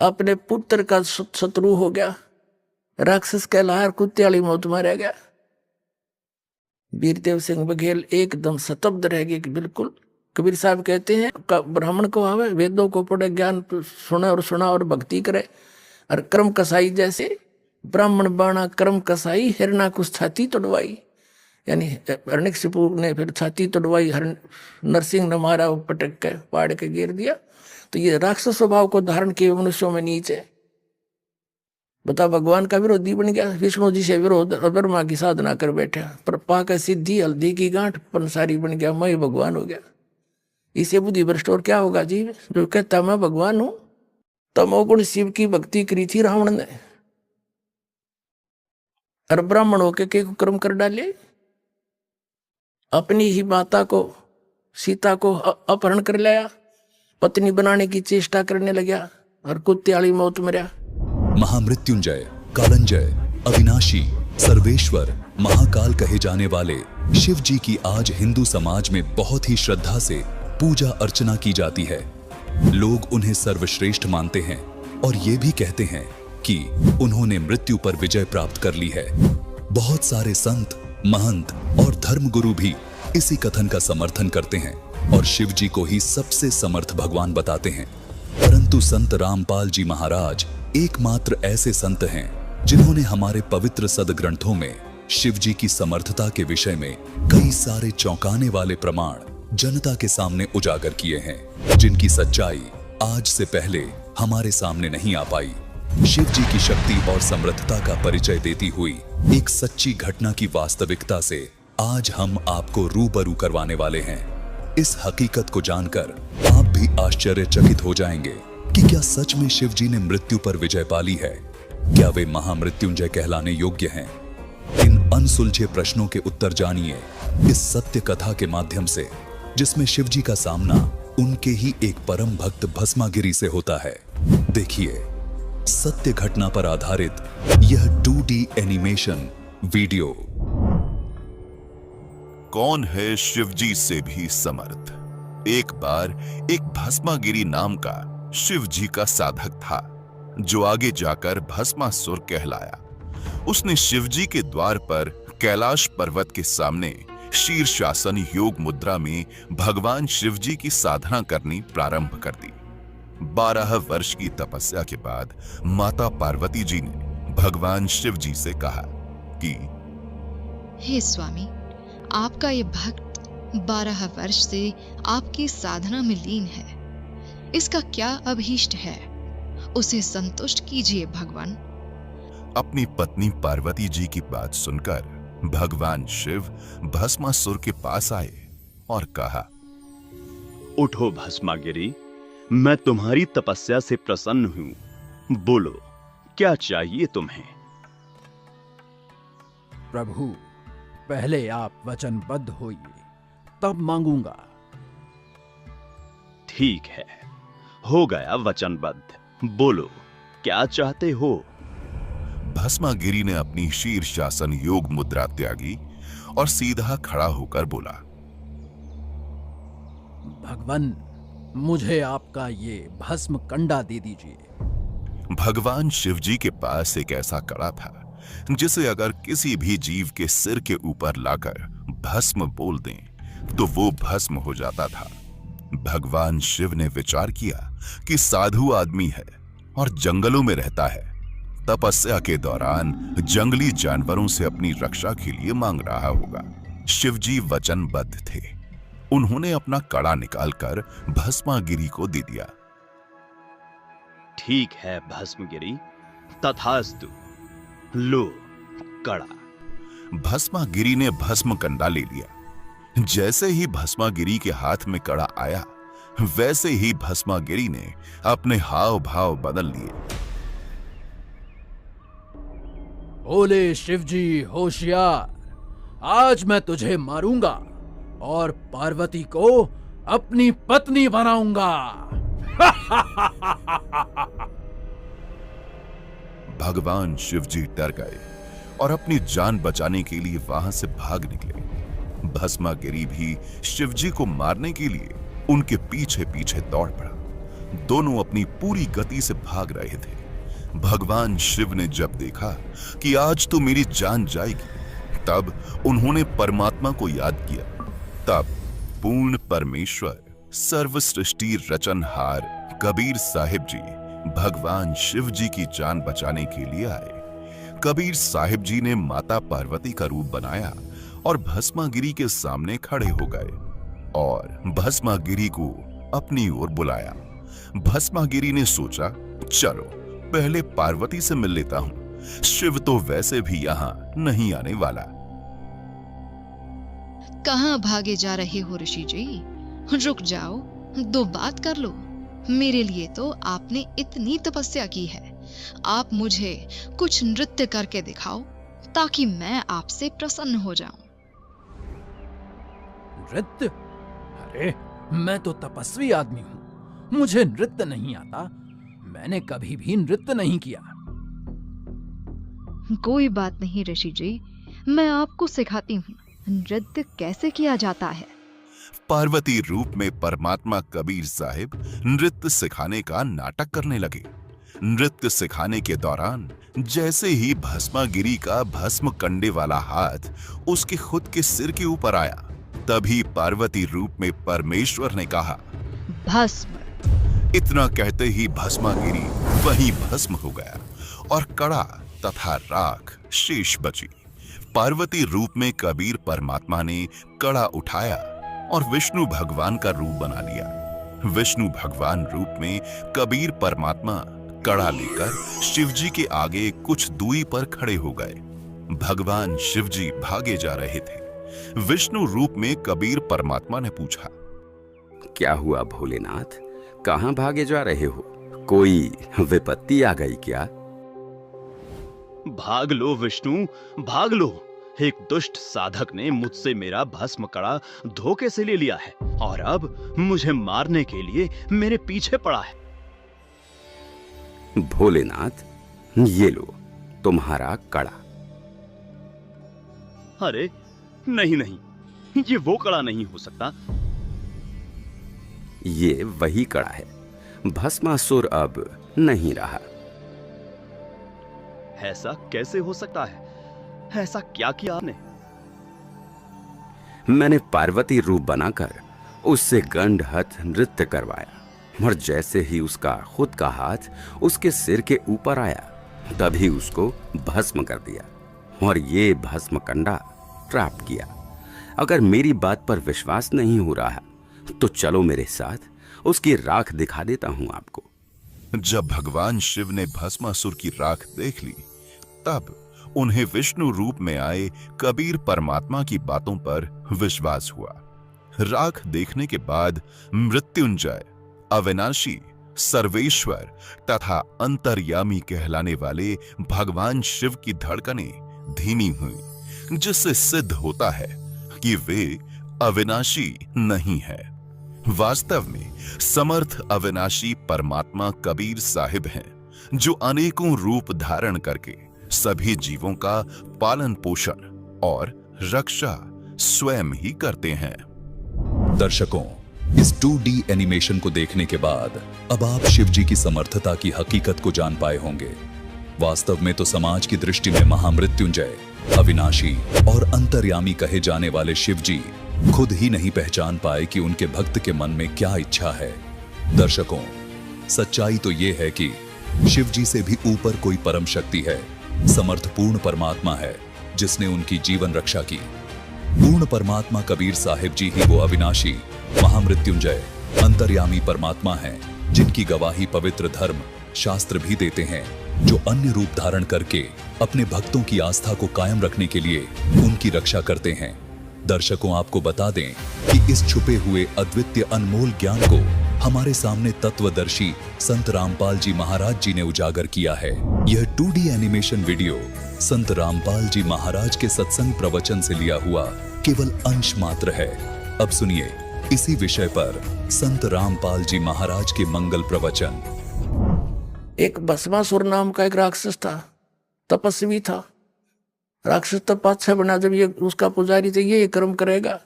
अपने पुत्र का शत्रु हो गया, राक्षस कहलाकर कुत्ते वाली मौत मारा गया। वीरदेव सिंह बघेल एकदम स्तब्ध रह गए कि बिल्कुल। कबीर साहब कहते हैं ब्राह्मण को आवे, वेदों को पढ़े, ज्ञान सुना और भक्ति करे, और कर्म कसाई जैसे ब्राह्मण बाणा कर्म कसाई, हिरणा कुछ छाती तोड़वाई। यानी हिरण्यकशिपु ने फिर छाती तोड़वाई, नरसिंह ने मारा, पटक के पाड़ के गिर दिया। तो ये राक्षस स्वभाव को धारण किए मनुष्यों में नीच है। बता, भगवान का विरोधी बन गया, विष्णु जी से विरोध, और ब्रह्मा की साधना कर बैठा, पर पाकर सिद्धि हल्दी की गांठ पंसारी बन गया, मैं भगवान हो गया। इसे बुद्धि भ्रष्ट और क्या होगा जीव, जो कहता मैं भगवान हूं। तमोगुण शिव की भक्ति करी थी रावण ने, और ब्राह्मण होके के कर्म कर डाले। अपनी ही माता को, सीता को अपहरण कर लाया, पत्नी बनाने की चेष्टा करने लगा, और कुत्ते वाली मौत मरा। महामृत्युंजय, कालंजय, अविनाशी, सर्वेश्वर, महाकाल कहे जाने वाले शिव जी की आज हिंदू समाज में बहुत ही श्रद्धा से पूजा अर्चना की जाती है। लोग उन्हें सर्वश्रेष्ठ मानते हैं और ये भी कहते हैं कि उन्होंने मृत्यु पर विजय प्राप्त कर ली है। बहुत सारे संत, महंत और धर्मगुरु भी इसी कथन का समर्थन करते हैं और शिव जी को ही सबसे समर्थ भगवान बताते हैं। परंतु संत रामपाल जी महाराज एकमात्र ऐसे संत हैं जिन्होंने हमारे पवित्र सदग्रंथों में शिव जी की समर्थता के विषय में कई सारे चौंकाने वाले प्रमाण जनता के सामने उजागर किए हैं, जिनकी सच्चाई आज से पहले हमारे सामने नहीं आ पाई। शिव जी की शक्ति और समर्थता का परिचय देती हुई एक सच्ची घटना की वास्तविकता से आज हम आपको रूबरू करवाने वाले हैं। इस हकीकत को जानकर आप भी आश्चर्यचकित हो जाएंगे कि क्या सच में शिव जी ने मृत्यु पर विजय पा ली है? क्या वे महामृत्युंजय कहलाने योग्य हैं? इन अनसुलझे प्रश्नों के उत्तर जानिए इस सत्य कथा के माध्यम से, जिसमें शिव जी का सामना उनके ही एक परम भक्त भस्मागिरी से होता है। देखिए सत्य घटना पर आधारित यह 2D एनिमेशन वीडियो। कौन है शिवजी से भी समर्थ? एक बार एक भस्मागिरी नाम का शिव जी का साधक था, जो आगे जाकर भस्मासुर कहलाया। उसने शिवजी के द्वार पर कैलाश पर्वत के सामने शीर्षासन योग मुद्रा में भगवान शिवजी की साधना करनी प्रारंभ कर दी। 12 वर्ष की तपस्या के बाद माता पार्वती जी ने भगवान शिवजी से कहा कि हे स्वामी, आपका ये भक्त 12 वर्ष से आपकी साधना में लीन है। इसका क्या अभीष्ट है, उसे संतुष्ट कीजिए भगवान। अपनी पत्नी पार्वती जी की बात सुनकर भगवान शिव भस्मासुर के पास आए और कहा, उठो भस्मागिरी, मैं तुम्हारी तपस्या से प्रसन्न हूं। बोलो, क्या चाहिए तुम्हें? प्रभु, पहले आप वचनबद्ध होइए, तब मांगूंगा। ठीक है, हो गया वचनबद्ध। बोलो, क्या चाहते हो? भस्मागिरी ने अपनी शीर्षासन योग मुद्रा त्यागी और सीधा खड़ा होकर बोला, भगवान, मुझे आपका ये भस्म कंडा दे दीजिए। भगवान शिवजी के पास एक ऐसा कड़ा था जिसे अगर किसी भी जीव के सिर के ऊपर लाकर भस्म बोल दें तो वो भस्म हो जाता था। भगवान शिव ने विचार किया कि साधु आदमी है और जंगलों में रहता है, तपस्या के दौरान जंगली जानवरों से अपनी रक्षा के लिए मांग रहा होगा। शिवजी वचनबद्ध थे। उन्होंने अपना कड़ा निकालकर भस्मागिरी को दे दिया। ठीक है भस्मगिरी, तथास्तु। लो कड़ा। भस्मागिरी ने भस्म कंडा ले लिया। जैसे ही भस्मागिरी के हाथ में कड़ा आया, वैसे ही भस्मागिरी ने अपने हाव भाव बदल लिए। बोले शिवजी होशियार, आज मैं तुझे मारूंगा और पार्वती को अपनी पत्नी बनाऊंगा। भगवान शिवजी डर गए और अपनी जान बचाने के लिए वहां से भाग निकले। भस्मागिरी भी शिवजी को मारने के लिए उनके पीछे पीछे दौड़ पड़ा। दोनों अपनी पूरी गति से भाग रहे थे। भगवान शिव ने जब देखा कि आज तो मेरी जान जाएगी, तब उन्होंने परमात्मा को याद किया। तब पूर्ण परमेश्वर, सर्व सृष्टि रचनहार कबीर साहिब जी भगवान शिव जी की जान बचाने के लिए आए। कबीर साहिब जी ने माता पार्वती का रूप बनाया और भस्मागिरी के सामने खड़े हो गए और भस्मागिरी को अपनी ओर बुलाया। भस्मागिरी ने सोचा, चलो पहले पार्वती से मिल लेता हूं, शिव तो वैसे भी यहां नहीं आने वाला। कहां भागे जा रहे हो ऋषि जी? रुक जाओ, दो बात कर लो। मेरे लिए तो आपने इतनी तपस्या की है, आप मुझे कुछ नृत्य करके दिखाओ ताकि मैं आपसे प्रसन्न हो जाऊं। नृत्य? अरे मैं तो तपस्वी आदमी हूं, मुझे नृत्य नहीं आता। मैंने कभी भी नृत्य नहीं किया। कोई बात नहीं ऋषि जी, मैं आपको सिखाती हूँ नृत्य कैसे किया जाता है। पार्वती रूप में परमात्मा कबीर साहिब नृत्य सिखाने का नाटक करने लगे। नृत्य सिखाने के दौरान जैसे ही भस्मागिरी का भस्म कंडे वाला हाथ उसके खुद के सिर के ऊपर आया, तभी पार्वती रूप में परमेश्वर ने कहा, भस्म। इतना कहते ही भस्मागिरी वहीं भस्म हो गया और कड़ा तथा राख शेष बची। पार्वती रूप में कबीर परमात्मा ने कड़ा उठाया और विष्णु भगवान का रूप बना लिया। विष्णु भगवान रूप में कबीर परमात्मा कड़ा लेकर शिवजी के आगे कुछ दूरी पर खड़े हो गए। भगवान शिवजी भागे जा रहे थे। विष्णु रूप में कबीर परमात्मा ने पूछा, क्या हुआ भोलेनाथ, कहां भागे जा रहे हो? कोई विपत्ति आ गई क्या? भाग लो विष्णु, भाग लो। एक दुष्ट साधक ने मुझसे मेरा भस्म कड़ा धोखे से ले लिया है और अब मुझे मारने के लिए मेरे पीछे पड़ा है। भोलेनाथ, ये लो तुम्हारा कड़ा। अरे नहीं नहीं, ये वो कड़ा नहीं हो सकता। ये वही कड़ा है, भस्मासुर अब नहीं रहा। ऐसा कैसे हो सकता है? ऐसा क्या किया आपने? मैंने पार्वती रूप बनाकर उससे गंडहत नृत्य करवाया और जैसे ही उसका खुद का हाथ उसके सिर के ऊपर आया, तभी उसको भस्म कर दिया और ये भस्म कंडा प्राप्त किया। अगर मेरी बात पर विश्वास नहीं हो रहा तो चलो मेरे साथ, उसकी राख दिखा देता हूं आपको। जब भगवान शिव ने भस्मासुर की राख देख ली, तब उन्हें विष्णु रूप में आए कबीर परमात्मा की बातों पर विश्वास हुआ। राख देखने के बाद मृत्युंजय, अविनाशी, सर्वेश्वर तथा अंतर्यामी कहलाने वाले भगवान शिव की धड़कनें धीमी हुई, जिससे सिद्ध होता है कि वे अविनाशी नहीं है। वास्तव में समर्थ अविनाशी परमात्मा कबीर साहिब हैं, जो अनेकों रूप धारण करके सभी जीवों का पालन पोषण और रक्षा स्वयं ही करते हैं। दर्शकों, इस 2D एनिमेशन को देखने के बाद अब आप शिव जी की समर्थता की हकीकत को जान पाए होंगे। वास्तव में तो समाज की दृष्टि में महामृत्युंजय, अविनाशी और अंतर्यामी कहे जाने वाले शिव जी खुद ही नहीं पहचान पाए कि उनके भक्त के मन में क्या इच्छा है। दर्शकों, सच्चाई तो ये है कि शिव जी से भी ऊपर कोई परम शक्ति है, समर्थपूर्ण परमात्मा है, जिसने उनकी जीवन रक्षा की। पूर्ण परमात्मा कबीर साहिब जी ही वो अविनाशी, महामृत्युंजय, अंतर्यामी परमात्मा हैं, जिनकी गवाही पवित्र धर्म शास्त्र भी देते हैं, जो अन्य रूप धारण करके अपने भक्तों की आस्था को कायम रखने के लिए उनकी रक्षा करते हैं। दर्शकों, आपको बता दें कि इस छुपे हुए अद्वितीय अनमोल ज्ञान को हमारे सामने तत्वदर्शी संत रामपाल जी महाराज जी ने उजागर किया है। यह 2D एनिमेशन वीडियो संत रामपाल जी महाराज के सत्संग प्रवचन से लिया हुआ केवल अंश मात्र है। अब सुनिए इसी विषय पर संत रामपाल जी महाराज के मंगल प्रवचन। एक भस्मासुर नाम का एक राक्षस था, तपस्वी था। राक्षस तब पातशाह बना, जब ये उसका पुजारी थे, ये कर्म करेगा